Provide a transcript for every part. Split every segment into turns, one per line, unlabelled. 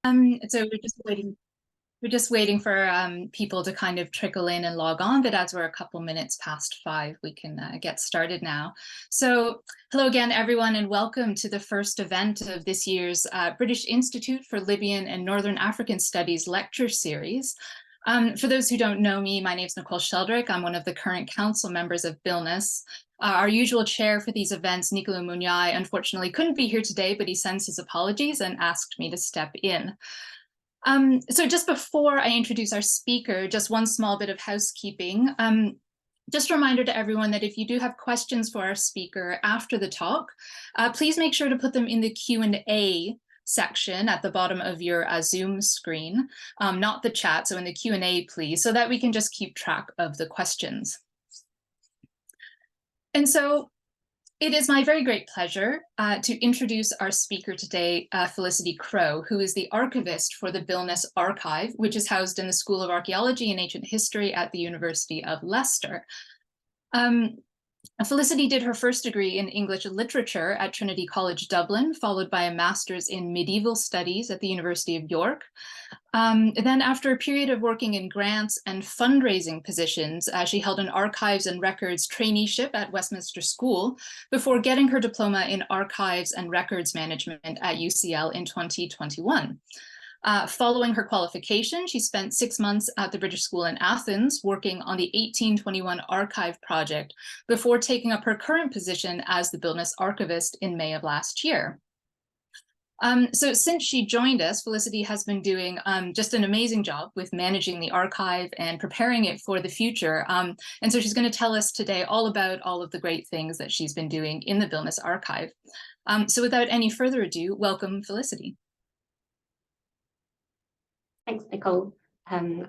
So we're just waiting for people to kind of trickle in and log on, but as we're a couple minutes past 5, we can get started now. So hello again, everyone, and welcome to the first event of this year's British Institute for Libyan and Northern African Studies lecture series. For those who don't know me, my name is Nicole Sheldrick. I'm one of the current council members of BILNAS. Our usual chair for these events, Nicola Munyai, unfortunately couldn't be here today, but he sends his apologies and asked me to step in. So just before I introduce our speaker, just one small bit of housekeeping. Just a reminder to everyone that if you do have questions for our speaker after the talk, please make sure to put them in the Q&A section at the bottom of your Zoom screen, not the chat, so in the Q&A, please, so that we can just keep track of the questions. And so it is my very great pleasure to introduce our speaker today, Felicity Crowe, who is the archivist for the BILNAS Archive, which is housed in the School of Archaeology and Ancient History at the University of Leicester. Felicity did her first degree in English literature at Trinity College Dublin, followed by a master's in medieval studies at the University of York. Then after a period of working in grants and fundraising positions, she held an archives and records traineeship at Westminster School before getting her diploma in archives and records management at UCL in 2021. Following her qualification, she spent 6 months at the British School in Athens working on the 1821 archive project before taking up her current position as the BILNAS Archivist in May of last year. So since she joined us, Felicity has been doing just an amazing job with managing the archive and preparing it for the future. And so she's going to tell us today all about all of the great things that she's been doing in the BILNAS Archive. So without any further ado, welcome, Felicity.
Thanks, Nicole, and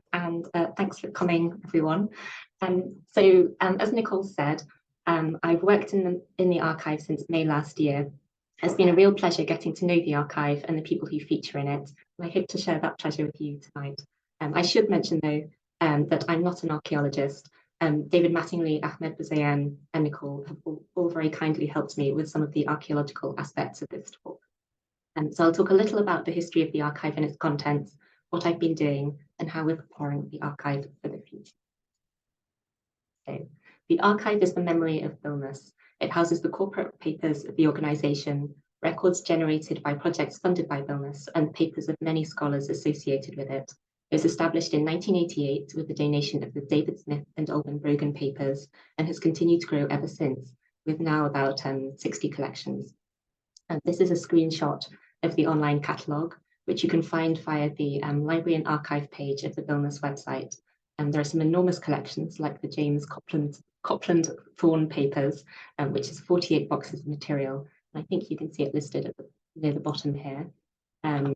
thanks for coming, everyone. As Nicole said, I've worked in the archive since May last year. It's been a real pleasure getting to know the archive and the people who feature in it, and I hope to share that pleasure with you tonight. I should mention, though, that I'm not an archaeologist. David Mattingly, Ahmed Bazayan, and Nicole have all very kindly helped me with some of the archaeological aspects of this talk. So I'll talk a little about the history of the archive and its contents, what I've been doing, and how we're preparing the archive for the future. So, the archive is the memory of BILNAS. It houses the corporate papers of the organisation, records generated by projects funded by BILNAS, and papers of many scholars associated with it. It was established in 1988 with the donation of the David Smith and Alban Brogan papers, and has continued to grow ever since, with now about 60 collections. And this is a screenshot of the online catalogue, which you can find via the Library and Archive page of the BILNAS website. And there are some enormous collections like the James Copland Thorne papers, which is 48 boxes of material. And I think you can see it listed near the bottom here. And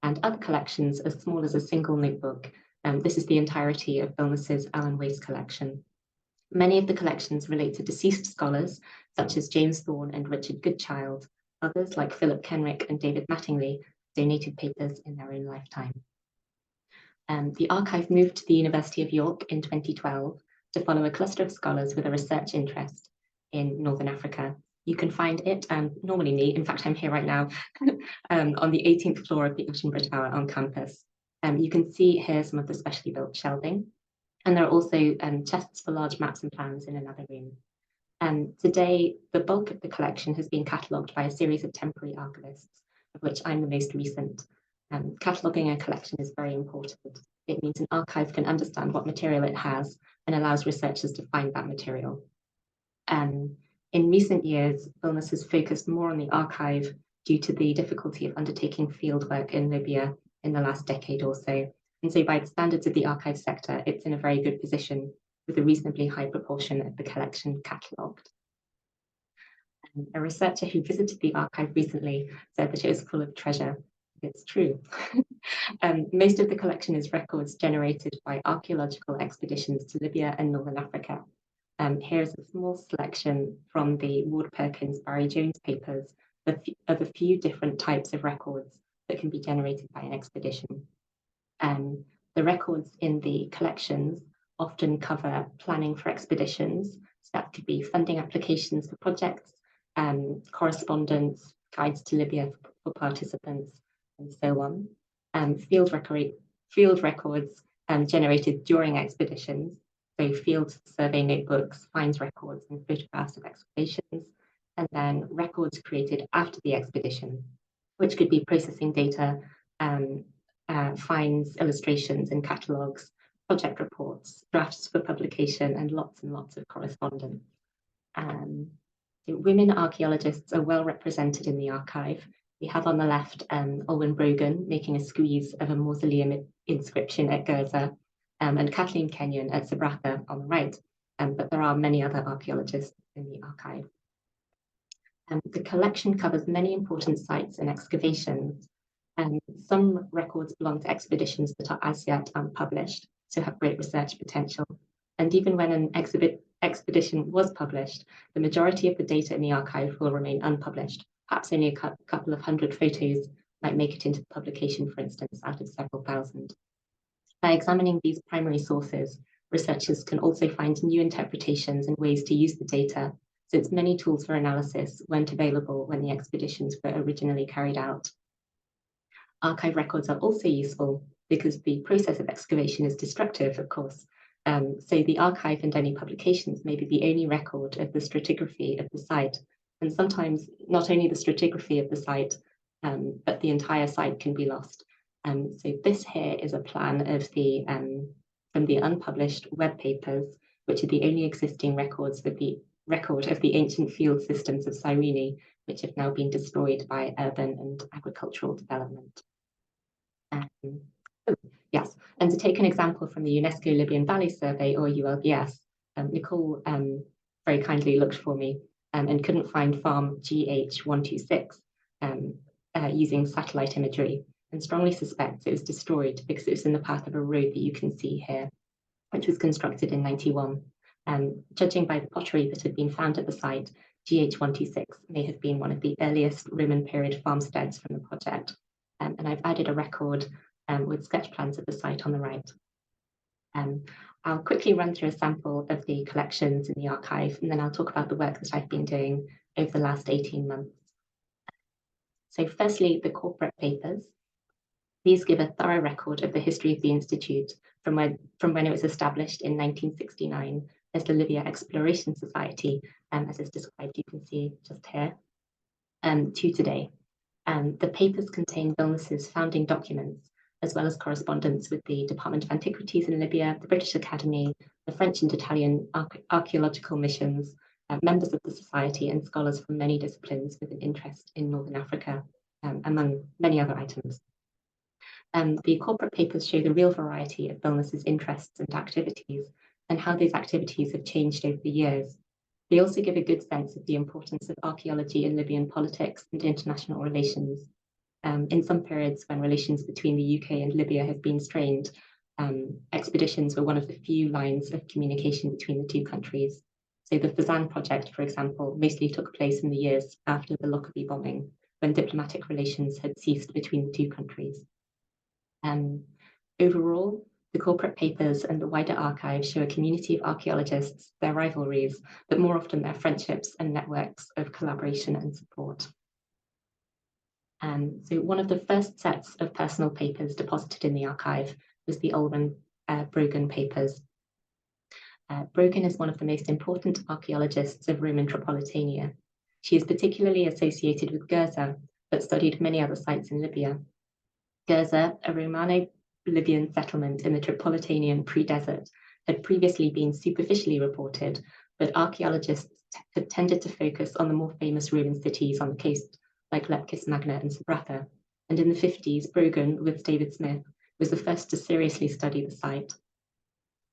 other collections as small as a single notebook. This is the entirety of BILNAS's Alan Wace collection. Many of the collections relate to deceased scholars, such as James Thorne and Richard Goodchild. Others, like Philip Kenrick and David Mattingly, donated papers in their own lifetime. The archive moved to the University of York in 2012 to follow a cluster of scholars with a research interest in Northern Africa. You can find it, normally me, in fact I'm here right now, on the 18th floor of the Ashton Tower on campus. You can see here some of the specially built shelving, and there are also chests for large maps and plans in another room. Today, the bulk of the collection has been catalogued by a series of temporary archivists, of which I'm the most recent. Cataloguing a collection is very important. It means an archive can understand what material it has and allows researchers to find that material. In recent years, BILNAS has focused more on the archive due to the difficulty of undertaking fieldwork in Libya in the last decade or so. And so by the standards of the archive sector, it's in a very good position with a reasonably high proportion of the collection catalogued. A researcher who visited the archive recently said that it was full of treasure. It's true. Most of the collection is records generated by archaeological expeditions to Libya and Northern Africa. Here's a small selection from the Ward Perkins Barry Jones papers of a few different types of records that can be generated by an expedition. The records in the collections often cover planning for expeditions. So that could be funding applications for projects, correspondence, guides to Libya for participants, and so on. field records generated during expeditions, so field survey notebooks, finds records, and photographs of excavations, and then records created after the expedition, which could be processing data, finds, illustrations, and catalogues, project reports, drafts for publication, and lots of correspondence. So women archaeologists are well represented in the archive. We have on the left Olwen Brogan making a squeeze of a mausoleum inscription at Gerza, and Kathleen Kenyon at Sabratha on the right, but there are many other archaeologists in the archive. The collection covers many important sites and excavations, and some records belong to expeditions that are as yet unpublished, so have great research potential. And even when an expedition was published, the majority of the data in the archive will remain unpublished. Perhaps only a couple of hundred photos might make it into the publication, for instance, out of several thousand. By examining these primary sources, researchers can also find new interpretations and ways to use the data, since many tools for analysis weren't available when the expeditions were originally carried out. Archive records are also useful because the process of excavation is destructive, of course. So the archive and any publications may be the only record of the stratigraphy of the site. And sometimes not only the stratigraphy of the site, but the entire site can be lost. So this here is a plan of the from the unpublished web papers, which are the only existing records of the record of the ancient field systems of Cyrene, which have now been destroyed by urban and agricultural development. Yes, and to take an example from the UNESCO Libyan Valley Survey, or ULBS, Nicole very kindly looked for me and couldn't find farm GH126 using satellite imagery, and strongly suspects it was destroyed because it was in the path of a road that you can see here, which was constructed in 91. Judging by the pottery that had been found at the site, GH126 may have been one of the earliest Roman period farmsteads from the project. And I've added a record with sketch plans of the site on the right. I'll quickly run through a sample of the collections in the archive, and then I'll talk about the work that I've been doing over the last 18 months. So firstly, the corporate papers. These give a thorough record of the history of the Institute from when it was established in 1969 as the Libya Exploration Society, as is described, you can see just here, to today. The papers contain BILNAS's founding documents, as well as correspondence with the Department of Antiquities in Libya, the British Academy, the French and Italian archaeological missions, members of the Society, and scholars from many disciplines with an interest in Northern Africa, among many other items. The corporate papers show the real variety of BILNAS's interests and activities, and how those activities have changed over the years. They also give a good sense of the importance of archaeology in Libyan politics and international relations. In some periods when relations between the UK and Libya have been strained, expeditions were one of the few lines of communication between the two countries. So the Fezzan project, for example, mostly took place in the years after the Lockerbie bombing, when diplomatic relations had ceased between the two countries. Overall, the corporate papers and the wider archive show a community of archaeologists, their rivalries, but more often their friendships and networks of collaboration and support. So one of the first sets of personal papers deposited in the archive was the Olwen Brogan papers. Brogan is one of the most important archaeologists of Roman Tripolitania. She is particularly associated with Gerza, but studied many other sites in Libya. Gerza, a Romano-Libyan settlement in the Tripolitanian pre-desert, had previously been superficially reported, but archaeologists had tended to focus on the more famous Roman cities on the coast, like Leptis Magna and Sabratha. And in the 50s, Brogan, with David Smith, was the first to seriously study the site.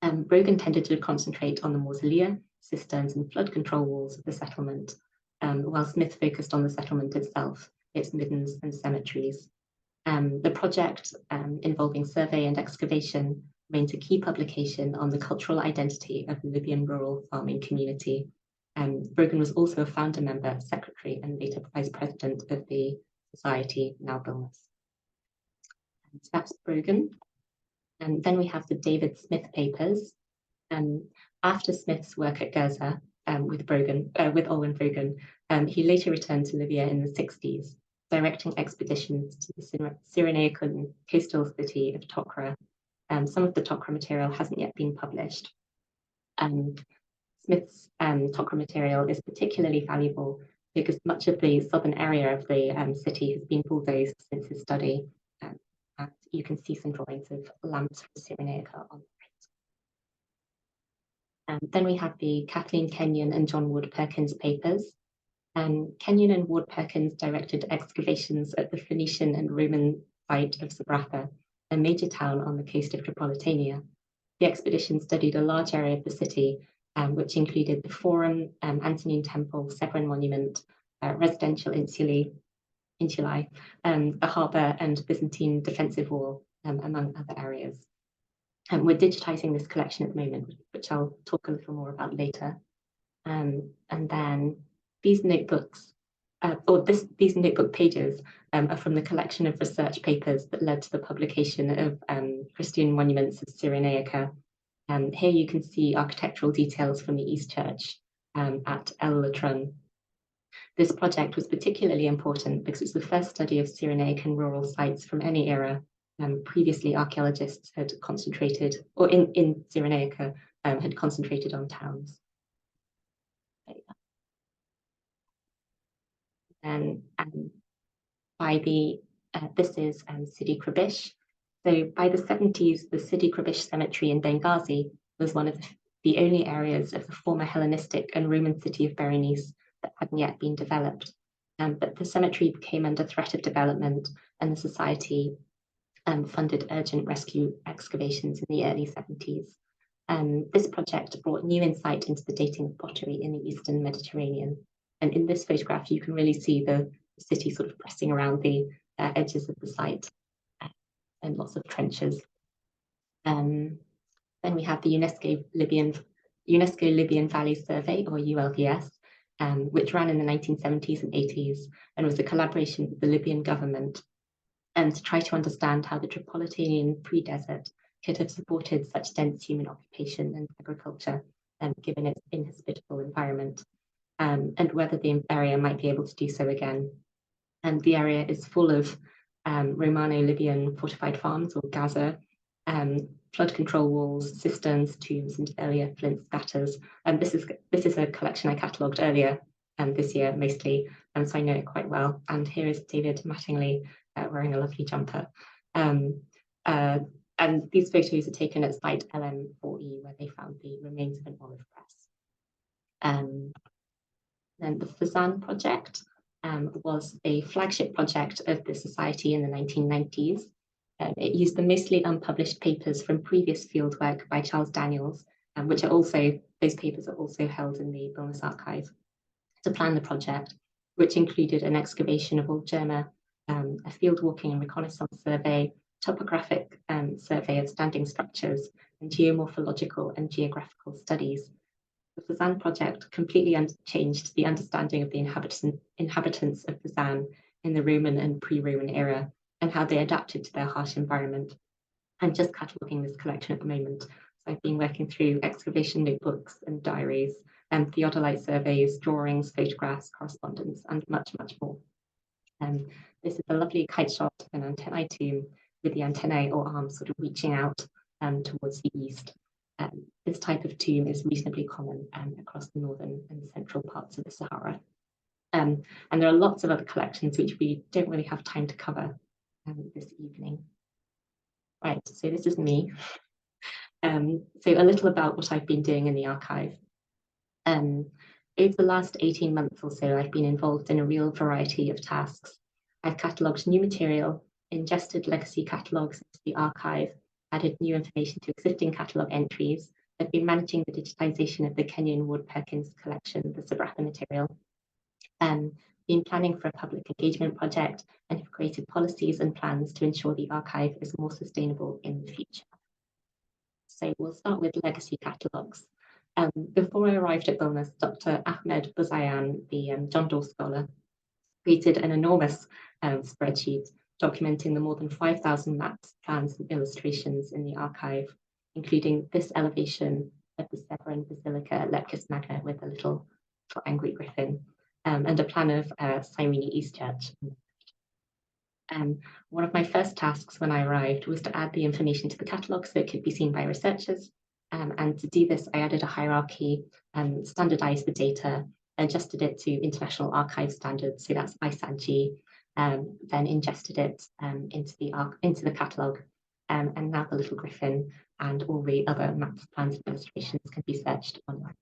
Brogan tended to concentrate on the mausolea, cisterns, and flood control walls of the settlement, while Smith focused on the settlement itself, its middens and cemeteries. The project involving survey and excavation remains a key publication on the cultural identity of the Libyan rural farming community. Brogan was also a founder member, secretary, and later vice president of the society, now BILNAS. So that's Brogan. And then we have the David Smith papers. After Smith's work at Gerza with Olwen Brogan, he later returned to Libya in the 60s. directing expeditions to the Cyrenaican coastal city of Tocra. Some of the Tocra material hasn't yet been published. Smith's Tocra material is particularly valuable because much of the southern area of the city has been bulldozed since his study. And you can see some drawings of lamps from Cyrenaica on the right. Then we have the Kathleen Kenyon and John Ward Perkins papers. Kenyon and Ward Perkins directed excavations at the Phoenician and Roman site of Sabratha, a major town on the coast of Tripolitania. The expedition studied a large area of the city, which included the Forum, Antonine Temple, Severan Monument, residential insulae, a harbour and Byzantine defensive wall, among other areas. We're digitising this collection at the moment, which I'll talk a little more about later. And then these notebooks, these notebook pages are from the collection of research papers that led to the publication of Christian monuments of Cyrenaica. Here you can see architectural details from the East Church at El Latron. This project was particularly important because it's the first study of Cyrenaican rural sites from any era. Previously, archaeologists had concentrated, or in Cyrenaica, had concentrated on towns. And this is Sidi Krabish. So by the 70s, the Sidi Krabish cemetery in Benghazi was one of the only areas of the former Hellenistic and Roman city of Berenice that hadn't yet been developed. But the cemetery became under threat of development, and the society funded urgent rescue excavations in the early 70s. This project brought new insight into the dating of pottery in the Eastern Mediterranean. And in this photograph, you can really see the city sort of pressing around the edges of the site and lots of trenches. Then we have the UNESCO Libyan Valley Survey, or ULVS, which ran in the 1970s and 80s and was a collaboration with the Libyan government to try to understand how the Tripolitanian pre-desert could have supported such dense human occupation and agriculture, given its inhospitable environment, and whether the area might be able to do so again. And the area is full of Romano-Libyan fortified farms, or Gaza, flood control walls, cisterns, tombs, and earlier flint spatters. This is a collection I catalogued earlier this year, mostly, so I know it quite well. And here is David Mattingly wearing a lovely jumper. And these photos are taken at site LM4E, where they found the remains of an olive press. Then the Fazan project was a flagship project of the Society in the 1990s. It used the mostly unpublished papers from previous fieldwork by Charles Daniels, which are also, those papers are also held in the BILNAS Archive, to plan the project, which included an excavation of Old Germa, a field walking and reconnaissance survey, topographic survey of standing structures, and geomorphological and geographical studies. The Fazan project completely changed the understanding of the inhabitants of Fazan in the Roman and pre-Roman era, and how they adapted to their harsh environment. I'm just cataloguing this collection at the moment. So I've been working through excavation notebooks and diaries, and theodolite surveys, drawings, photographs, correspondence, and much, much more. This is a lovely kite shot of an antennae tomb with the antennae or arms sort of reaching out towards the east. This type of tomb is reasonably common across the northern and central parts of the Sahara. And there are lots of other collections which we don't really have time to cover this evening. Right, so this is me. So a little about what I've been doing in the archive. Over the last 18 months or so, I've been involved in a real variety of tasks. I've catalogued new material, ingested legacy catalogues into the archive, added new information to existing catalogue entries. I've been managing the digitisation of the Kenyon Ward Perkins collection, the Sabratha material, been planning for a public engagement project, and have created policies and plans to ensure the archive is more sustainable in the future. So we'll start with legacy catalogues. Before I arrived at BILNAS, Dr. Ahmed Buzayan, the John Doe scholar, created an enormous spreadsheet documenting the more than 5,000 maps, plans, and illustrations in the archive, including this elevation of the Severan Basilica at Leptis Magna with a little angry griffin, and a plan of Cyrene East Church. One of my first tasks when I arrived was to add the information to the catalogue so it could be seen by researchers. And to do this, I added a hierarchy, standardized the data, adjusted it to international archive standards, so that's ISAG, then ingested it into the catalogue. And now the little griffin and all the other maps, plans, and illustrations can be searched online.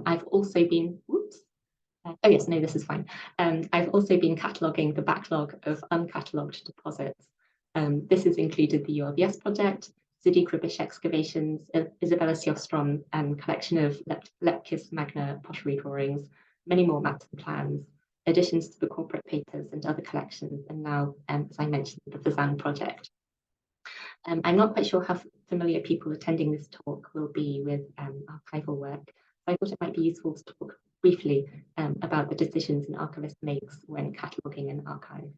I've also been, oh yes, no, this is fine. I've also been cataloguing the backlog of uncatalogued deposits. This has included the ULBS project, Zidi Kribish excavations, Isabella Siostrom collection of Lepkis Magna pottery drawings, many more maps and plans, additions to the corporate papers and other collections, and now, as I mentioned, the Fazan project. I'm not quite sure how familiar people attending this talk will be with archival work, so I thought it might be useful to talk briefly about the decisions an archivist makes when cataloguing an archive.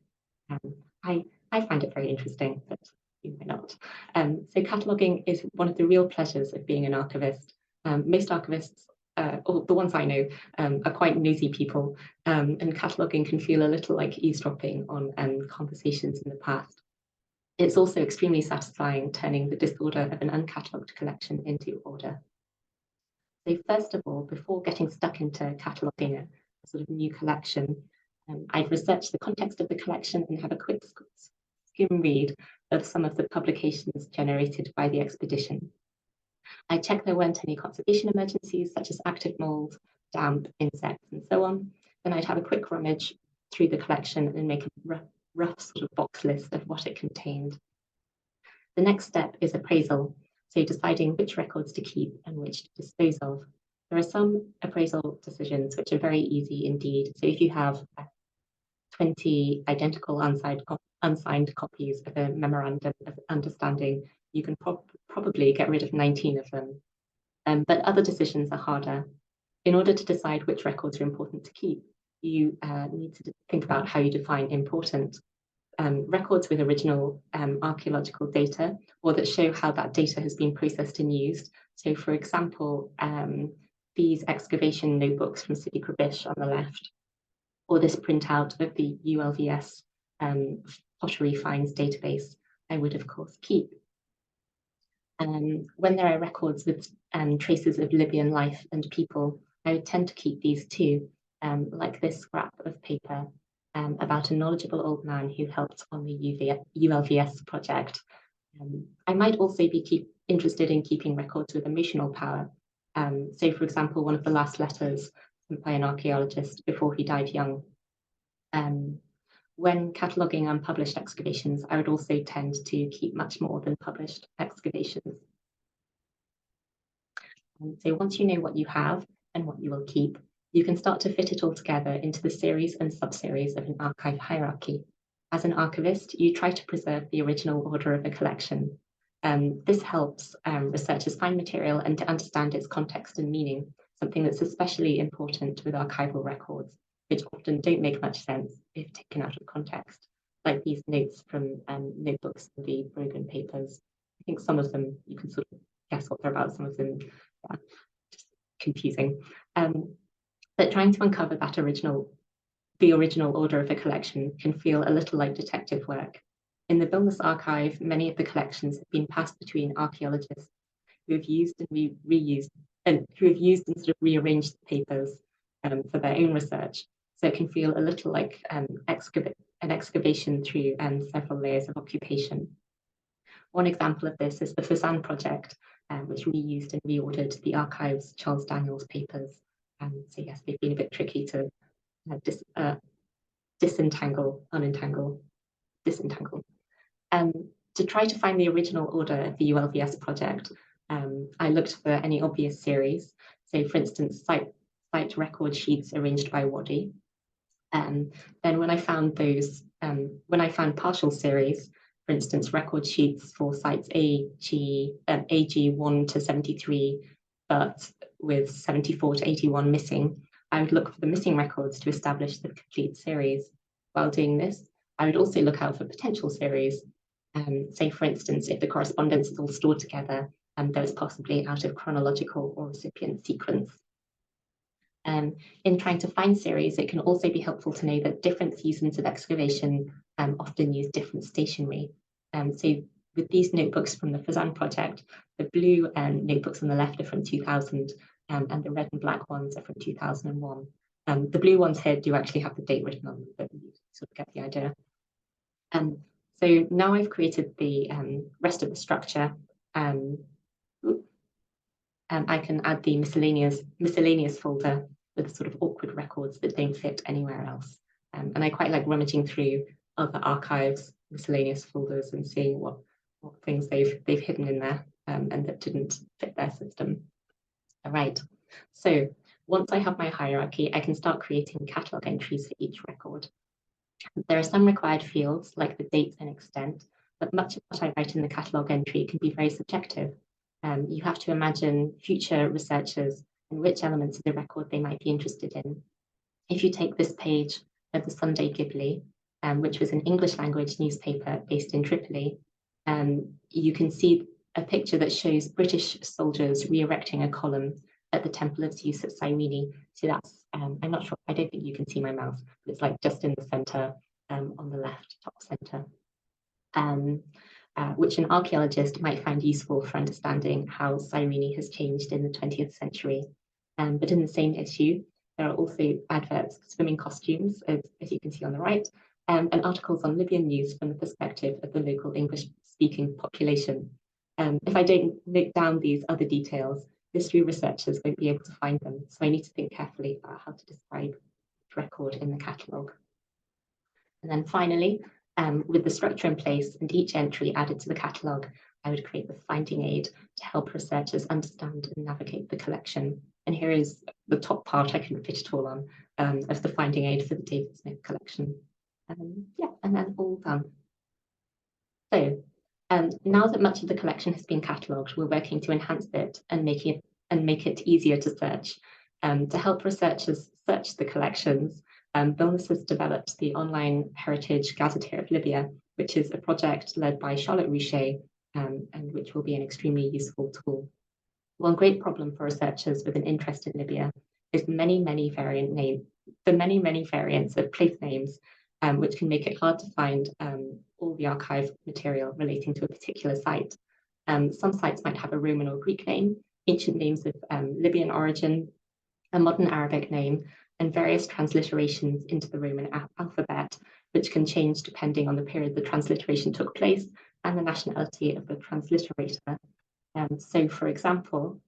I find it very interesting, but you might not. So cataloguing is one of the real pleasures of being an archivist. Most archivists, or the ones I know, are quite nosy people, and cataloguing can feel a little like eavesdropping on conversations in the past. It's also extremely satisfying turning the disorder of an uncatalogued collection into order. So first of all, before getting stuck into cataloguing a sort of new collection, I've researched the context of the collection and have a quick skim read of some of the publications generated by the expedition. I checked there weren't any conservation emergencies such as active mold, damp, insects, and so on. Then I'd have a quick rummage through the collection and make a rough sort of box list of what it contained. The next step is appraisal, so deciding which records to keep and which to dispose of. There are some appraisal decisions which are very easy indeed. So if you have 20 identical unsigned copies of a memorandum of understanding, you can probably get rid of 19 of them. But other decisions are harder. In order to decide which records are important to keep, you need to think about how you define important. Records with original archaeological data, or that show how that data has been processed and used. So for example, these excavation notebooks from Sidi Kribish on the left, or this printout of the ULVS pottery finds database, I would of course keep. When there are records with traces of Libyan life and people, I would tend to keep these too, like this scrap of paper about a knowledgeable old man who helped on the ULVS project. I might also be interested in keeping records with emotional power. So for example, one of the last letters sent by an archaeologist before he died young. When cataloguing unpublished excavations, I would also tend to keep much more than published excavations. So once you know what you have and what you will keep, you can start to fit it all together into the series and sub-series of an archive hierarchy. As an archivist, you try to preserve the original order of a collection. This helps researchers find material and to understand its context and meaning, something that's especially important with archival records, which often don't make much sense if taken out of context, like these notes from notebooks and the Brogan papers. I think some of them, you can sort of guess what they're about, some of them, yeah, just confusing. But trying to uncover that the original order of a collection can feel a little like detective work. In the BILNAS Archive, many of the collections have been passed between archaeologists who have used and reused, and who have used and sort of rearranged the papers for their own research. So it can feel a little like an excavation through several layers of occupation. One example of this is the Fazan project, which reused and reordered the archive's Charles Daniels papers. So yes, they've been a bit tricky to disentangle. To try to find the original order of the ULVS project, I looked for any obvious series. So for instance, site record sheets arranged by Wadi. Then when I found partial series, for instance, record sheets for sites AG 1 to 73, but with 74 to 81 missing, I would look for the missing records to establish the complete series. While doing this, I would also look out for potential series. Say, for instance, if the correspondence is all stored together, there is possibly out of chronological or recipient sequence. In trying to find series, it can also be helpful to know that different seasons of excavation often use different stationery. So with these notebooks from the Fazan project, the blue notebooks on the left are from 2000, and the red and black ones are from 2001. The blue ones here do actually have the date written on them, but you sort of get the idea. So now I've created the rest of the structure. I can add the miscellaneous folder with sort of awkward records that don't fit anywhere else. And I quite like rummaging through other archives, miscellaneous folders, and seeing what things they've hidden in there and that didn't fit their system. All right, so once I have my hierarchy, I can start creating catalogue entries for each record. There are some required fields like the date and extent, but much of what I write in the catalogue entry can be very subjective. You have to imagine future researchers and which elements of the record they might be interested in. If you take this page of the Sunday Ghibli, which was an English language newspaper based in Tripoli, you can see a picture that shows British soldiers re-erecting a column at the Temple of Zeus at Cyrene. So that's, I'm not sure, I don't think you can see my mouse, but it's like just in the center on the left, top center. Which an archaeologist might find useful for understanding how Cyrene has changed in the 20th century. But in the same issue, there are also adverts for swimming costumes, as you can see on the right, and articles on Libyan news from the perspective of the local English-speaking population. If I don't note down these other details, history researchers won't be able to find them, so I need to think carefully about how to describe each record in the catalogue. And then finally, with the structure in place and each entry added to the catalogue, I would create the finding aid to help researchers understand and navigate the collection. And here is the top part, I couldn't fit it all on, of the finding aid for the David Smith collection. Yeah, and then all done. So now that much of the collection has been catalogued, we're working to enhance it and make it easier to search. To help researchers search the collections, BILNAS has developed the online Heritage Gazetteer of Libya, which is a project led by Charlotte Rouchet, and which will be an extremely useful tool. One great problem for researchers with an interest in Libya is the many variants of place names, which can make it hard to find all the archive material relating to a particular site. Some sites might have a Roman or Greek name, ancient names of Libyan origin, a modern Arabic name, and various transliterations into the Roman alphabet, which can change depending on the period the transliteration took place and the nationality of the transliterator. So, for example,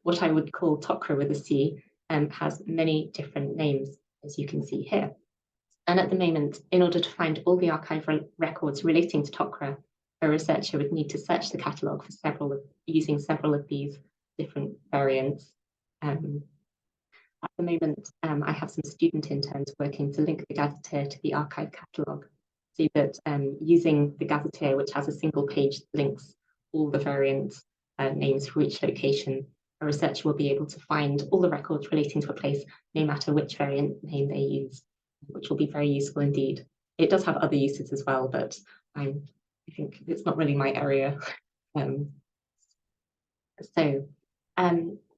what I would call Tocra with a C has many different names, as you can see here. And at the moment, in order to find all the archive records relating to Tocra, a researcher would need to search the catalogue for using several of these different variants. At the moment, I have some student interns working to link the Gazetteer to the archive catalogue, so that using the Gazetteer, which has a single page that links all the variant names for each location, a researcher will be able to find all the records relating to a place, no matter which variant name they use, which will be very useful indeed. It does have other uses as well, but I think it's not really my area.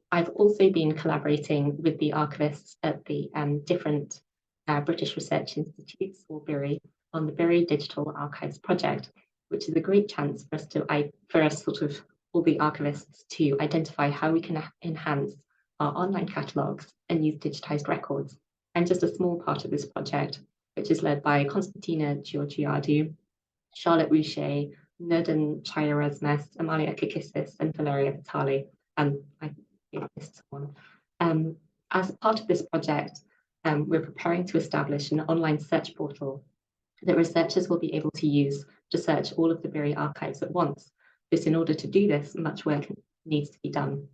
I've also been collaborating with the archivists at the different British Research Institutes, or BIRI, on the BIRI Digital Archives project, which is a great chance for us all the archivists to identify how we can enhance our online catalogues and use digitized records. I'm just a small part of this project, which is led by Konstantina Georgiadou, Charlotte Rouchet, Nurdan Chayarezmes, Amalia Kikisis, and Valeria Vitali. And I missed someone. As part of this project, we're preparing to establish an online search portal that researchers will be able to use to search all of the BIRI archives at once. In order to do this, much work needs to be done.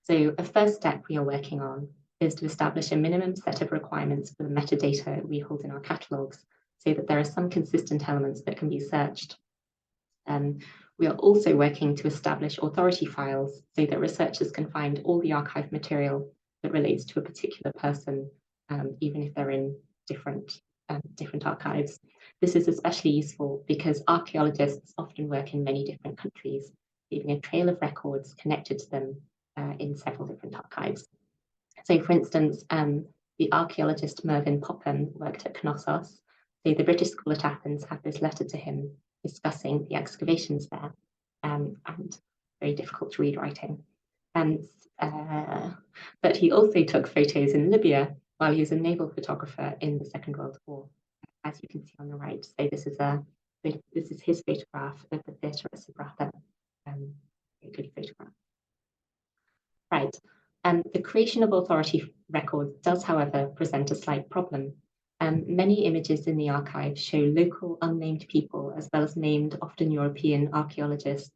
So a first step we are working on is to establish a minimum set of requirements for the metadata we hold in our catalogues, so that there are some consistent elements that can be searched. We are also working to establish authority files so that researchers can find all the archive material that relates to a particular person, even if they're in different archives. This is especially useful because archaeologists often work in many different countries, leaving a trail of records connected to them in several different archives. So for instance, the archaeologist Mervyn Popham worked at Knossos. So the British School at Athens had this letter to him discussing the excavations there, and very difficult to read writing. But he also took photos in Libya while he was a naval photographer in the Second World War, as you can see on the right. So this is his photograph of the theatre at Sabratha. A good photograph. Right. The creation of authority records does, however, present a slight problem. Many images in the archive show local unnamed people as well as named, often European archaeologists.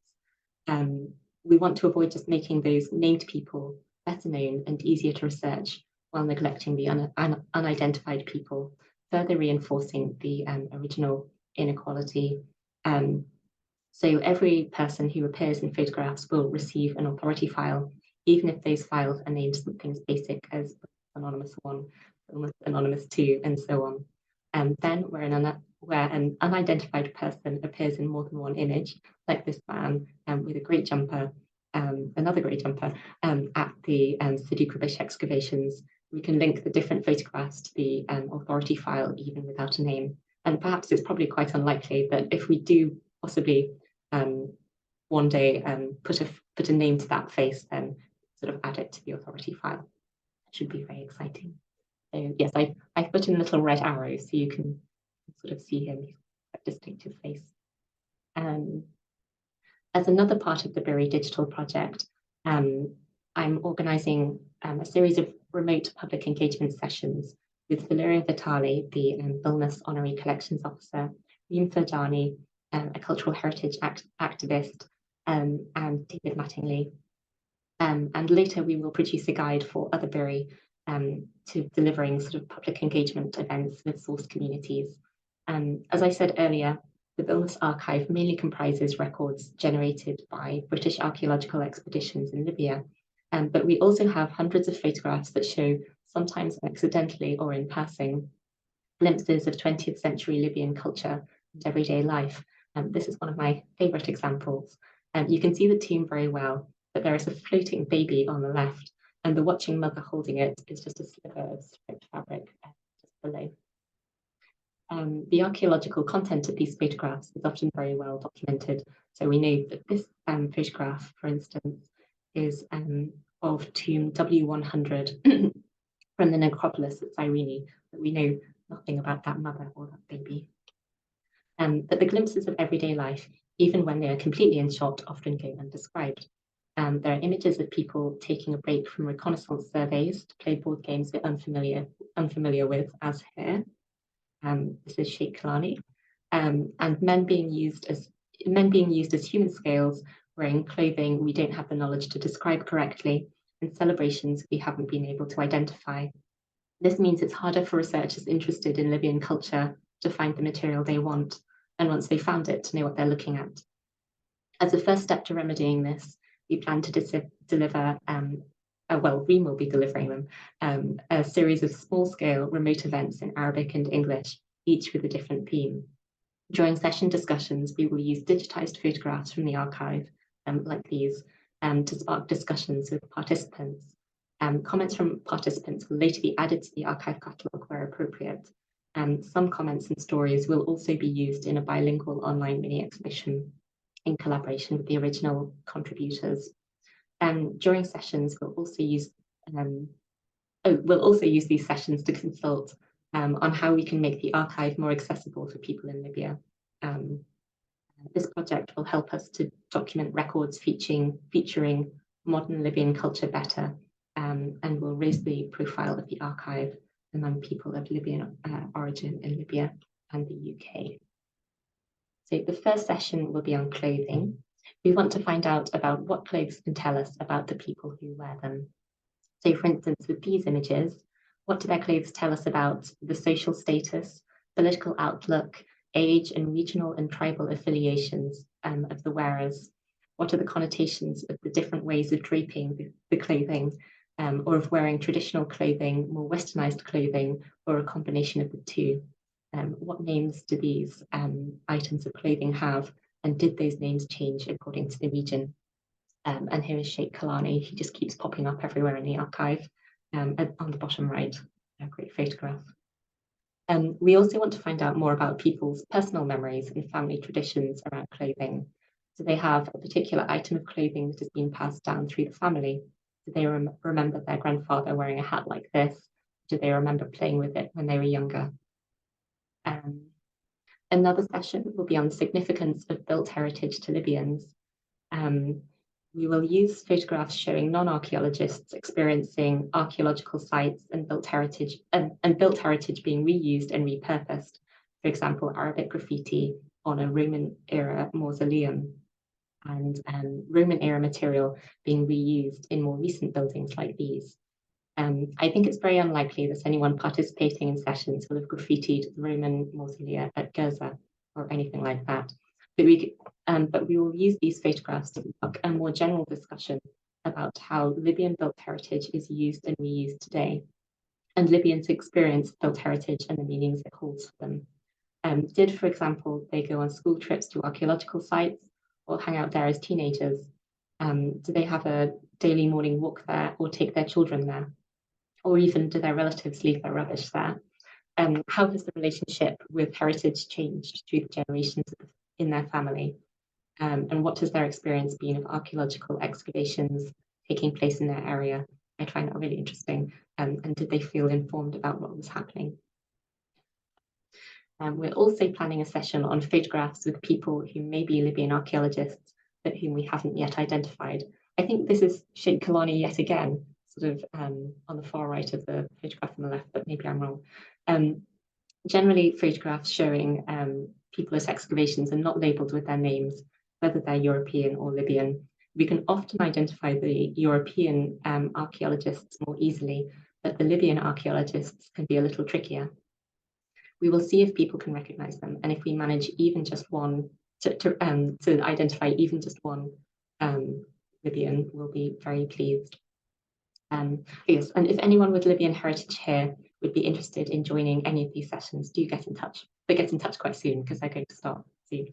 We want to avoid just making those named people better known and easier to research while neglecting the unidentified people, further reinforcing the original inequality. So every person who appears in photographs will receive an authority file, even if those files are named something as basic as anonymous 1, anonymous 2, and so on. And then where an unidentified person appears in more than one image, like this man with a great jumper, another great jumper, at the Sidhu excavations, we can link the different photographs to the authority file even without a name. And perhaps it's probably quite unlikely that if we do possibly one day put a name to that face, then sort of add it to the authority file. It should be very exciting. So yes, I put in a little red arrow so you can sort of see him, a distinctive face. As another part of the BIRI digital project, I'm organising a series of remote public engagement sessions with Valeria Vitali, the BILNAS Honorary Collections Officer, Reem Ferjani, a cultural heritage activist, and David Mattingly. And later we will produce a guide for other BIRI to delivering sort of public engagement events with source communities. As I said earlier, the BILNAS Archive mainly comprises records generated by British archaeological expeditions in Libya, but we also have hundreds of photographs that show, sometimes accidentally or in passing, glimpses of 20th century Libyan culture and everyday life. This is one of my favourite examples. You can see the tomb very well, but there is a floating baby on the left, and the watching mother holding it is just a sliver of striped fabric just below. The archaeological content of these photographs is often very well documented. So we know that this photograph, for instance, is of tomb W100 from the necropolis at Cyrene, but we know nothing about that mother or that baby. But the glimpses of everyday life, even when they are completely in shot, often go undescribed. There are images of people taking a break from reconnaissance surveys to play board games they're unfamiliar with, as here. This is Sheikh Kalani, and men being used as human scales, wearing clothing we don't have the knowledge to describe correctly, and celebrations we haven't been able to identify. This means it's harder for researchers interested in Libyan culture to find the material they want, and once they found it, to know what they're looking at. As a first step to remedying this, we plan to deliver, Reem will be delivering them, a series of small-scale remote events in Arabic and English, each with a different theme. During session discussions, we will use digitized photographs from the archive, like these, to spark discussions with participants. Comments from participants will later be added to the archive catalogue where appropriate. Some comments and stories will also be used in a bilingual online mini exhibition in collaboration with the original contributors. During sessions, we'll also use these sessions to consult on how we can make the archive more accessible for people in Libya. This project will help us to document records featuring modern Libyan culture better, and will raise the profile of the archive among people of Libyan origin in Libya and the UK. So the first session will be on clothing. We want to find out about what clothes can tell us about the people who wear them. So for instance, with these images, what do their clothes tell us about the social status, political outlook, age, and regional and tribal affiliations of the wearers? What are the connotations of the different ways of draping the clothing, or of wearing traditional clothing, more westernized clothing, or a combination of the two? What names do these items of clothing have, and did those names change according to the region? And here is Sheikh Kalani. He just keeps popping up everywhere in the archive. on the bottom right, a great photograph. We also want to find out more about people's personal memories and family traditions around clothing. Do they have a particular item of clothing that has been passed down through the family? Do they remember their grandfather wearing a hat like this? Do they remember playing with it when they were younger? Another session will be on the significance of built heritage to Libyans. We will use photographs showing non-archaeologists experiencing archaeological sites and built heritage being reused and repurposed. For example, Arabic graffiti on a Roman era mausoleum and Roman era material being reused in more recent buildings like these. I think it's very unlikely that anyone participating in sessions will have graffitied the Roman mausolea at Giza or anything like that. But we will use these photographs to spark a more general discussion about how Libyan built heritage is used and reused today, and Libyans experience built heritage and the meanings it holds for them. Did, for example, they go on school trips to archaeological sites or hang out there as teenagers? Do they have a daily morning walk there or take their children there? Or even do their relatives leave their rubbish there? How has the relationship with heritage changed through the generations in their family? And what has their experience been of archaeological excavations taking place in their area? I find that really interesting. And did they feel informed about what was happening? We're also planning a session on photographs with people who may be Libyan archaeologists, but whom we haven't yet identified. I think this is Sheikh Kalani yet again, sort of on the far right of the photograph on the left, but maybe I'm wrong. Generally, photographs showing people at excavations are not labelled with their names, whether they're European or Libyan. We can often identify the European archaeologists more easily, but the Libyan archaeologists can be a little trickier. We will see if people can recognise them, and if we manage even just one to identify even just one Libyan, we'll be very pleased. Yes, and if anyone with Libyan heritage here would be interested in joining any of these sessions, do get in touch. But get in touch quite soon because they're going to start soon.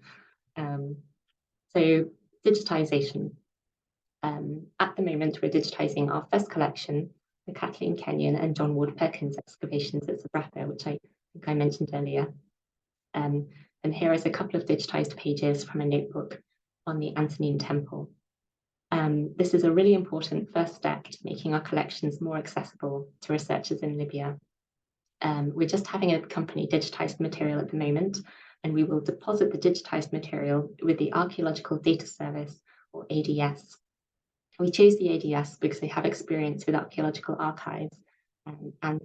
So digitisation. At the moment, we're digitising our first collection, the Kathleen Kenyon and John Ward Perkins excavations at Sabratha, which I think I mentioned earlier. And here is a couple of digitised pages from a notebook on the Antonine Temple. This is a really important first step to making our collections more accessible to researchers in Libya. We're just having a company digitise the material at the moment, and we will deposit the digitized material with the Archaeological Data Service, or ADS. We chose the ADS because they have experience with archaeological archives, and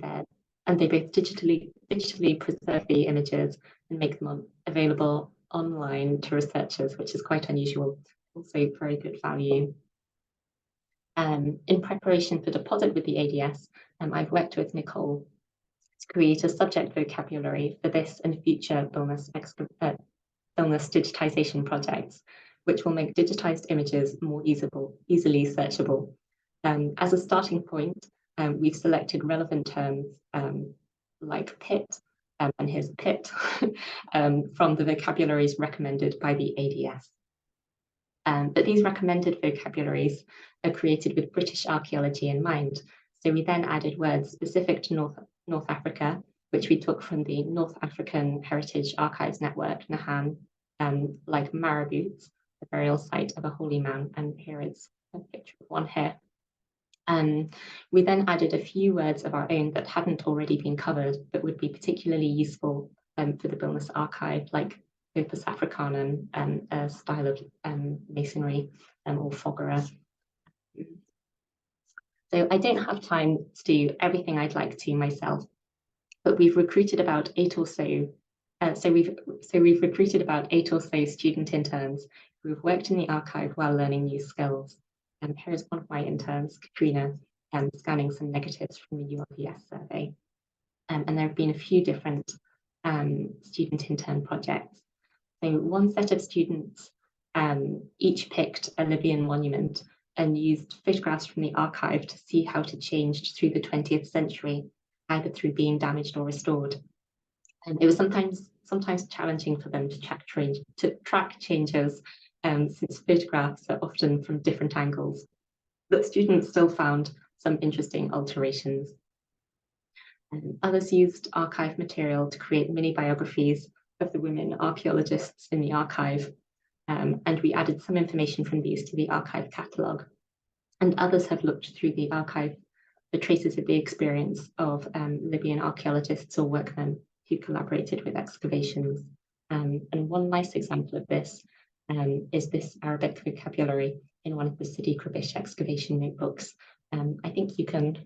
they both digitally preserve the images and make them available online to researchers, which is quite unusual, also very good value. In preparation for deposit with the ADS, I've worked with Nicole to create a subject vocabulary for this and future BILNAS digitization projects, which will make digitized images more easily searchable. As a starting point, we've selected relevant terms like pit, and here's a pit, from the vocabularies recommended by the ADS. But these recommended vocabularies are created with British archaeology in mind. So we then added words specific to North Africa, which we took from the North African Heritage Archives Network, NAHAN, like Marabouts, the burial site of a holy man, and here is a picture of one here. We then added a few words of our own that hadn't already been covered, but would be particularly useful for the BILNAS archive, like opus africanum, a style of masonry, or foggera. So I don't have time to do everything I'd like to myself, but we've recruited about 8 or so. We've recruited about 8 or so student interns who have worked in the archive while learning new skills. And here's one of my interns, Katrina, scanning some negatives from the URPS survey. And there have been a few different student intern projects. So one set of students each picked a Libyan monument and used photographs from the archive to see how it changed through the 20th century, either through being damaged or restored. And it was sometimes challenging for them to track changes, since photographs are often from different angles. But students still found some interesting alterations. Others used archive material to create mini biographies of the women archaeologists in the archive, and we added some information from these to the archive catalogue. And others have looked through the archive, the traces of the experience of Libyan archaeologists or workmen who collaborated with excavations. And one nice example of this is this Arabic vocabulary in one of the Sidi Krabish excavation notebooks. I think you can,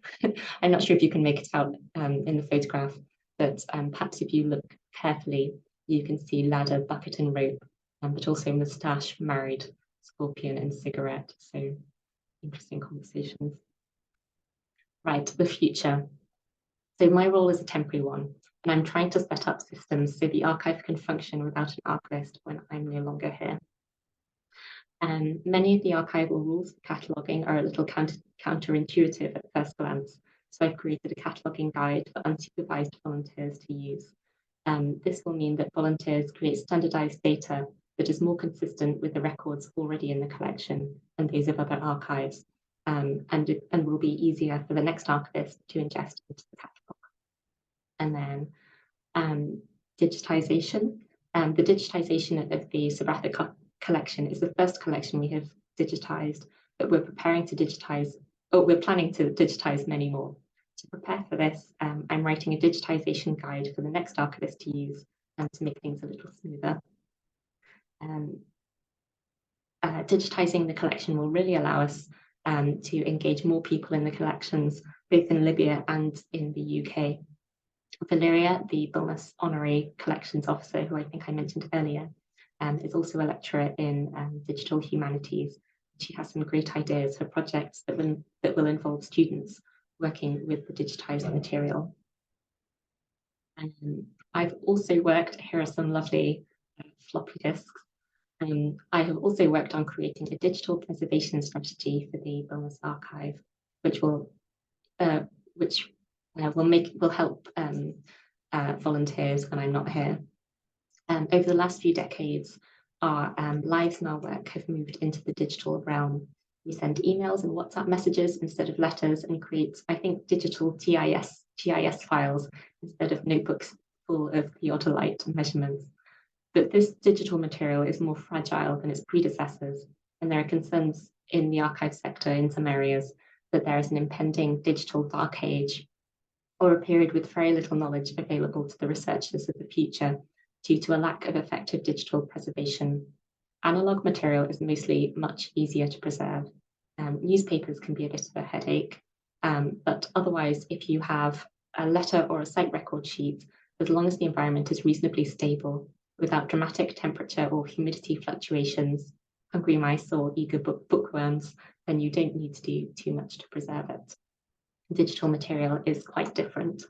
I'm not sure if you can make it out in the photograph, but perhaps if you look carefully, you can see ladder, bucket and rope, but also moustache, married, scorpion and cigarette. So interesting conversations. Right, the future. So my role is a temporary one, and I'm trying to set up systems so the archive can function without an archivist when I'm no longer here. Many of the archival rules for cataloguing are a little counterintuitive at first glance, so I've created a cataloguing guide for unsupervised volunteers to use. This will mean that volunteers create standardized data that is more consistent with the records already in the collection and those of other archives, and will be easier for the next archivist to ingest into the catalogue. And then digitization. The digitization of the Sabratha collection is the first collection we have digitized, but we're planning to digitize many more. To prepare for this, I'm writing a digitization guide for the next archivist to use to make things a little smoother. Digitizing the collection will really allow us to engage more people in the collections, both in Libya and in the UK. Valeria, the BILNAS Honorary Collections Officer, who I think I mentioned earlier, is also a lecturer in digital humanities. She has some great ideas for projects that will involve students working with the digitized material. I've also worked, here are some lovely floppy disks. I have also worked on creating a digital preservation strategy for the BILNAS Archive, which will help volunteers when I'm not here. Over the last few decades, our lives and our work have moved into the digital realm. We send emails and WhatsApp messages instead of letters and create, I think, digital GIS files instead of notebooks full of theodolite measurements. But this digital material is more fragile than its predecessors, and there are concerns in the archive sector in some areas that there is an impending digital dark age, or a period with very little knowledge available to the researchers of the future due to a lack of effective digital preservation. Analog material is mostly much easier to preserve. Newspapers can be a bit of a headache, but otherwise, if you have a letter or a site record sheet, as long as the environment is reasonably stable, without dramatic temperature or humidity fluctuations, hungry mice or eager bookworms, then you don't need to do too much to preserve it. Digital material is quite different,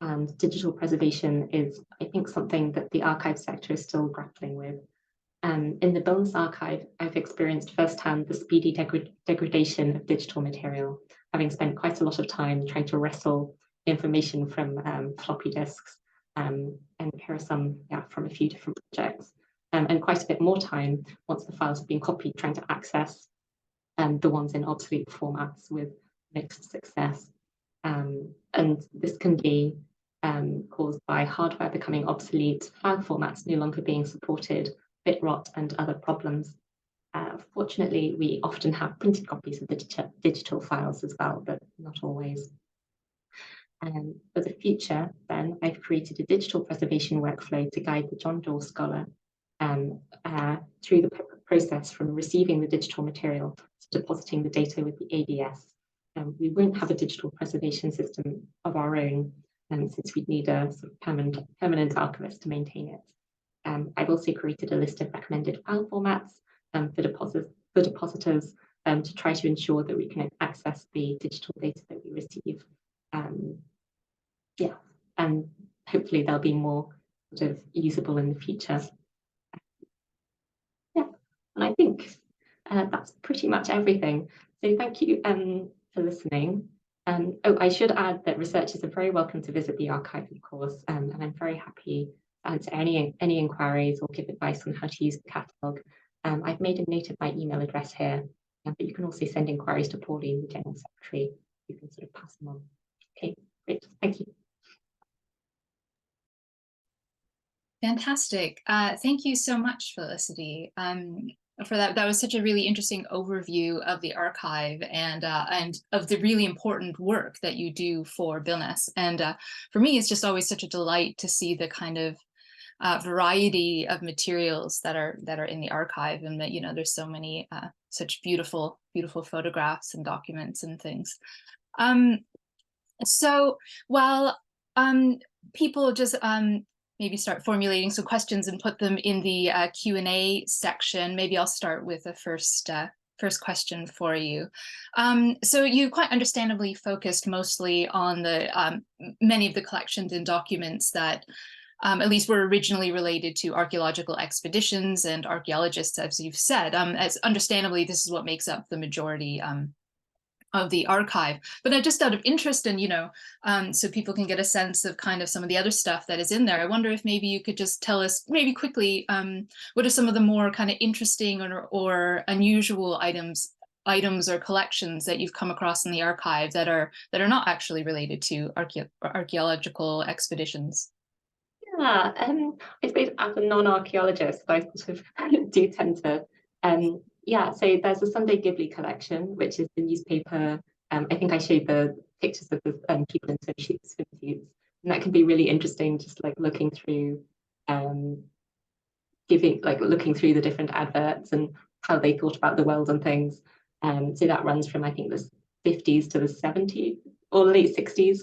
and digital preservation is, I think, something that the archive sector is still grappling with. In the BILNAS Archive, I've experienced firsthand the speedy degradation of digital material, having spent quite a lot of time trying to wrestle information from floppy disks, and here are some from a few different projects, and quite a bit more time once the files have been copied, trying to access the ones in obsolete formats with mixed success. And this can be caused by hardware becoming obsolete, file formats no longer being supported, bit rot and other problems. Fortunately, we often have printed copies of the digital files as well, but not always. For the future, then, I've created a digital preservation workflow to guide the John Doerr scholar through the process from receiving the digital material to depositing the data with the ADS. We won't have a digital preservation system of our own, since we'd need a sort of permanent archivist to maintain it. I've also created a list of recommended file formats for depositors to try to ensure that we can access the digital data that we receive. And hopefully they'll be more sort of usable in the future. And I think that's pretty much everything. So thank you for listening. Oh, I should add that researchers are very welcome to visit the archive, of course, and I'm very happy to answer any inquiries or give advice on how to use the catalogue. I've made a note of my email address here, but you can also send inquiries to Pauline, the General Secretary, who can sort of pass them on. Okay, great, thank you.
Fantastic. Thank you so much, Felicity, for that. That was such a really interesting overview of the archive and of the really important work that you do for BILNAS. And for me, it's just always such a delight to see the kind of variety of materials that are in the archive, and that, you know, there's so many such beautiful photographs and documents and things. So while people just maybe start formulating some questions and put them in the Q&A section, maybe I'll start with the first question for you. So you quite understandably focused mostly on the many of the collections and documents that at least were originally related to archaeological expeditions and archaeologists, as you've said. As understandably, this is what makes up the majority of the archive. But just out of interest, and, you know, so people can get a sense of kind of some of the other stuff that is in there, I wonder if maybe you could just tell us maybe quickly, what are some of the more kind of interesting or unusual items or collections that you've come across in the archive that are not actually related to archaeological expeditions?
Yeah, I suppose as a non-archaeologist, I sort of do tend to, yeah, so there's the Sunday Ghibli collection, which is the newspaper. I think I showed the pictures of the people in swimsuits, and that can be really interesting, just like looking through, looking through the different adverts and how they thought about the world and things. So that runs from, I think, the 50s to the 70s or late 60s.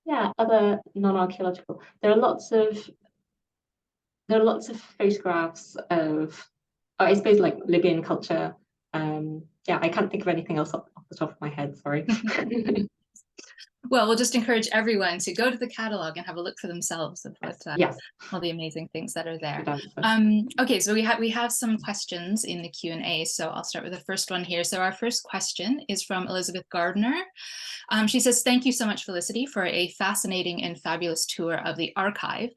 Yeah, other non-archaeological. There are lots of photographs of, I suppose, like Libyan culture. Yeah, I can't think of anything else off the top of my head, sorry.
Well, we'll just encourage everyone to go to the catalog and have a look for themselves of what
yes,
all the amazing things that are there.
Okay,
so we have some questions in the Q&A, so I'll start with the first one here. So our first question is from Elizabeth Gardner. She says, "Thank you so much, Felicity, for a fascinating and fabulous tour of the archive."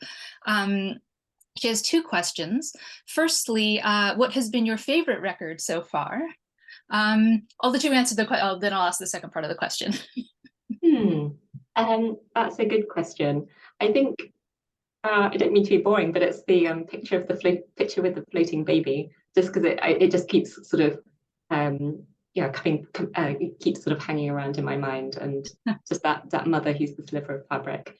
She has two questions. Firstly, what has been your favorite record so far? I'll let you answer the question, then I'll ask the second part of the question.
That's a good question. I think, I don't mean to be boring, but it's the picture of the picture with the floating baby, just because it just keeps sort of yeah, it keeps sort of hanging around in my mind, and just that mother who's the sliver of fabric.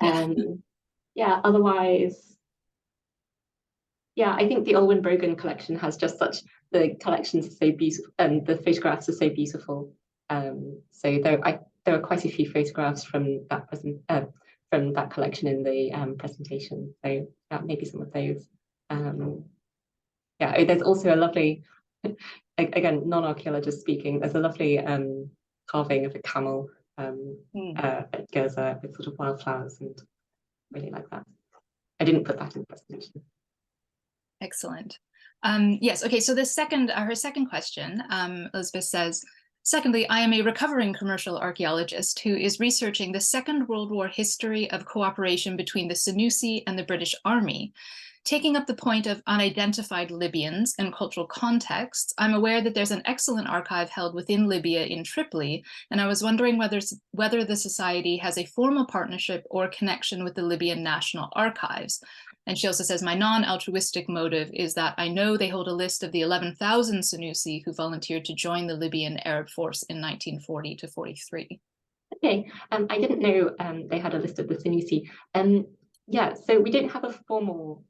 Yeah, otherwise, yeah, I think the Olwen Brogan collection has just the collections are so beautiful and the photographs are so beautiful. So there are quite a few photographs from that collection in the presentation. So maybe some of those. Yeah, there's also a lovely, again, non-archaeologist speaking, there's a lovely carving of a camel at Gerza with sort of wildflowers, and really like that. I didn't put that in the presentation.
Excellent. Yes, okay, so her second question, Elizabeth says, "Secondly, I am a recovering commercial archaeologist who is researching the Second World War history of cooperation between the Senussi and the British Army. Taking up the point of unidentified Libyans and cultural contexts, I'm aware that there's an excellent archive held within Libya in Tripoli, and I was wondering whether the Society has a formal partnership or connection with the Libyan National Archives." And she also says, "My non-altruistic motive is that I know they hold a list of the 11,000 Senussi who volunteered to join the Libyan Arab force in 1940 to 43.
Okay, I didn't know they had a list of the Senussi. Yeah, so we don't have a formal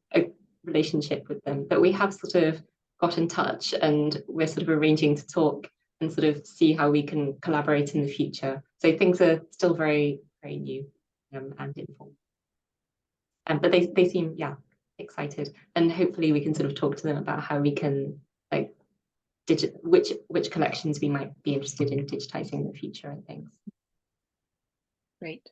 relationship with them, but we have sort of got in touch, and we're sort of arranging to talk and sort of see how we can collaborate in the future. So things are still very, very new and informal. But they seem, yeah, excited, and hopefully we can sort of talk to them about how we can, like, which collections we might be interested in digitizing in the future and things.
Great.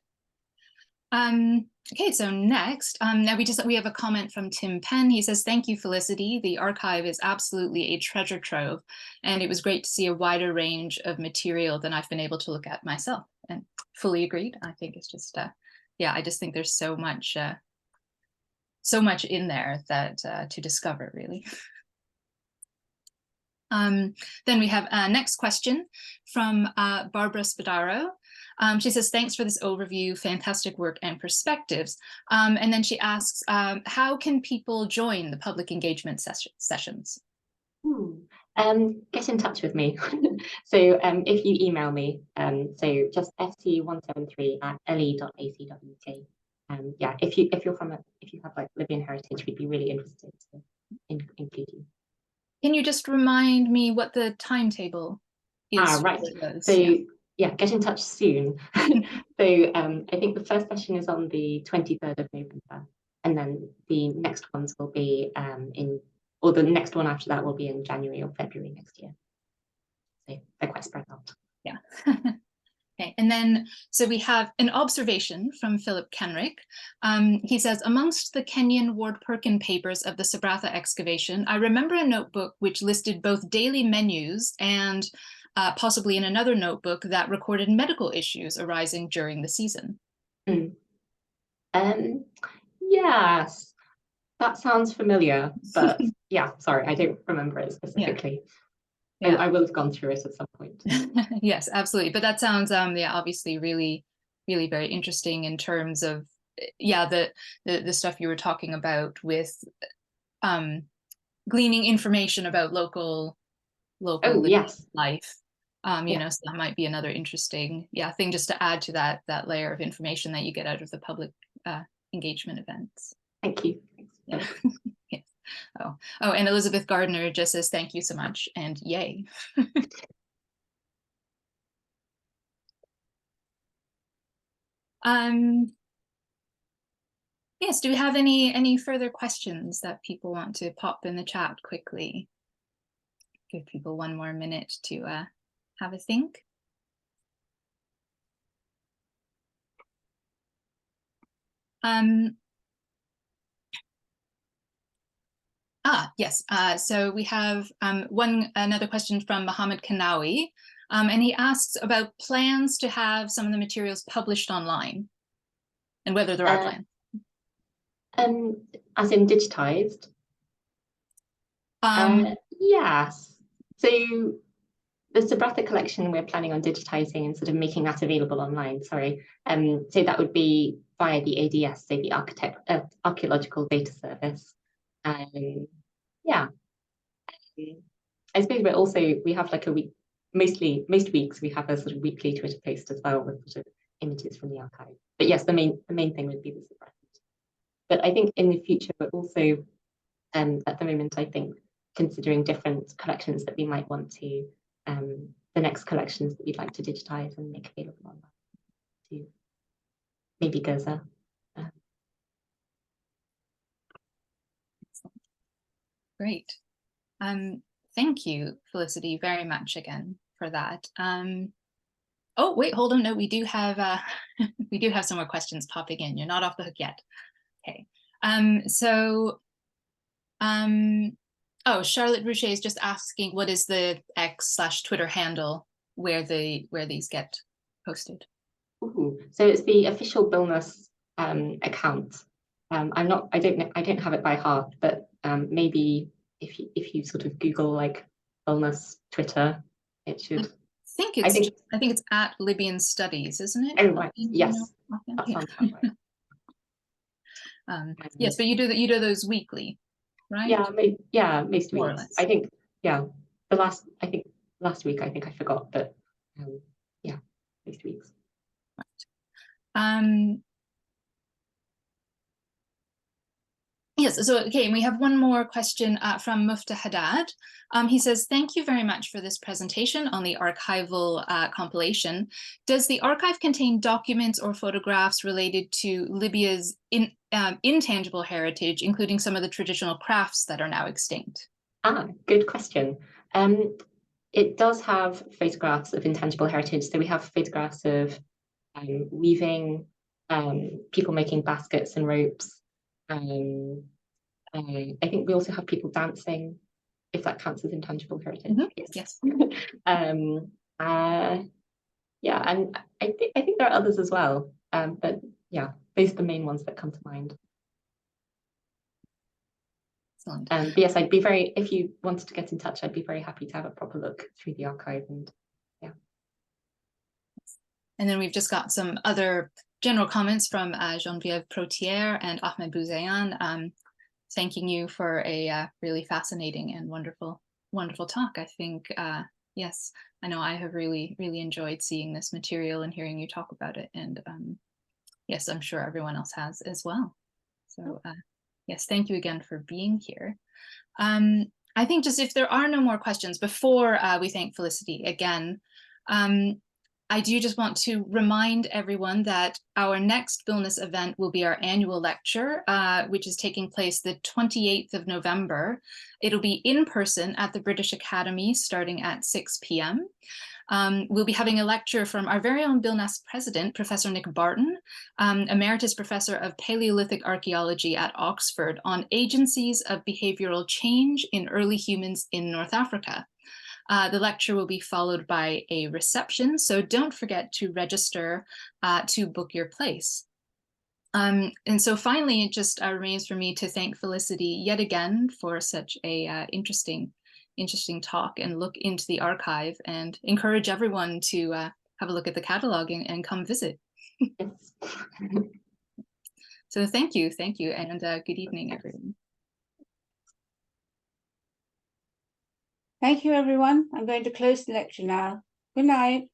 Okay, so next, now we have a comment from Tim Penn. He says, "Thank you, Felicity. The archive is absolutely a treasure trove, and it was great to see a wider range of material than I've been able to look at myself." And fully agreed. I think it's just, yeah, I just think there's so much in there that to discover, really. Then we have a next question from Barbara Spadaro. She says, thanks for this overview, fantastic work and perspectives. And then she asks, how can people join the public engagement sessions?
Get in touch with me. So if you email me, so just fc173@le.ac.uk. Yeah, if you have like Libyan heritage, we'd be really interested to include you.
Can you just remind me what the timetable is?
Right. So yeah, get in touch soon. So I think the first session is on the 23rd of November, and then the next ones will be the next one after that will be in January or February next year. So they're quite spread out.
Yeah. Okay, and then, so we have an observation from Philip Kenrick. He says, amongst the Kenyan Ward Perkin papers of the Sabratha excavation, I remember a notebook which listed both daily menus and possibly in another notebook that recorded medical issues arising during the season.
Yes, that sounds familiar, but yeah, sorry, I don't remember it specifically. Yeah. I will have gone through it at some point.
Yes, absolutely. But that sounds, yeah, obviously really, really very interesting in terms of, yeah, the stuff you were talking about with gleaning information about local
yes.
life. You know, so that might be another interesting, thing just to add to that layer of information that you get out of the public engagement events.
Thank you.
Yeah. Yes. Oh, and Elizabeth Gardner just says thank you so much and yay. Yes, do we have any further questions that people want to pop in the chat quickly? Give people one more minute to have a think. Yes, so we have another question from Mohammed Kanawi, and he asks about plans to have some of the materials published online and whether there are plans.
As in digitized? Yes. So the Sabratha collection we're planning on digitizing and sort of making that available online, sorry. So that would be via the ADS, so the Archaeological Data Service. Yeah. I suppose we have like a week, most weeks we have a sort of weekly Twitter post as well with sort of images from the archive. But yes, the main thing would be the Sabratha. But I think in the future, we're also at the moment, I think, considering different collections that we might want to, the next collections that we'd like to digitize and make available online to maybe Goza.
Great. Thank you, Felicity, very much again for that. Oh, wait, hold on. No, we do have some more questions popping in. You're not off the hook yet. Okay. Oh, Charlotte Boucher is just asking, what is the X/Twitter handle where these get posted?
Ooh, so it's the official BILNAS account. I don't have it by heart, but maybe if you sort of Google like BILNAS Twitter, it should.
I think it's at Libyan Studies, isn't it?
Oh right, yes, that sounds about right.
Yes, but you do those weekly, right?
Yeah, most weeks. I think last week I think I forgot, but yeah, most weeks.
Right. Yes, so okay, and we have one more question from Mufta Haddad. He says, thank you very much for this presentation on the archival compilation. Does the archive contain documents or photographs related to Libya's intangible heritage, including some of the traditional crafts that are now extinct?
Good question. It does have photographs of intangible heritage. So we have photographs of weaving, people making baskets and ropes. I think we also have people dancing, if that counts as intangible heritage.
Yes.
Yeah, and I think there are others as well. But yeah, those are the main ones that come to mind.
Excellent.
But yes, I'd be very, if you wanted to get in touch, I'd be very happy to have a proper look through the archive. And yeah.
And then we've just got some other general comments from Geneviève Protière and Ahmed Bouzayan, thanking you for a really fascinating and wonderful talk. I think, yes, I know I have really enjoyed seeing this material and hearing you talk about it. And yes, I'm sure everyone else has as well. So yes, thank you again for being here. I think just if there are no more questions before we thank Felicity again, I do just want to remind everyone that our next BILNAS event will be our annual lecture, which is taking place the 28th of November. It'll be in person at the British Academy starting at 6 p.m. We'll be having a lecture from our very own BILNAS president, Professor Nick Barton, Emeritus Professor of Paleolithic Archaeology at Oxford, on agencies of behavioral change in early humans in North Africa. The lecture will be followed by a reception, so don't forget to register to book your place. And so finally, it just remains for me to thank Felicity yet again for such a interesting talk and look into the archive, and encourage everyone to have a look at the catalogue and come visit.
Yes.
So thank you, and good evening, everyone.
Thank you, everyone. I'm going to close the lecture now. Good night.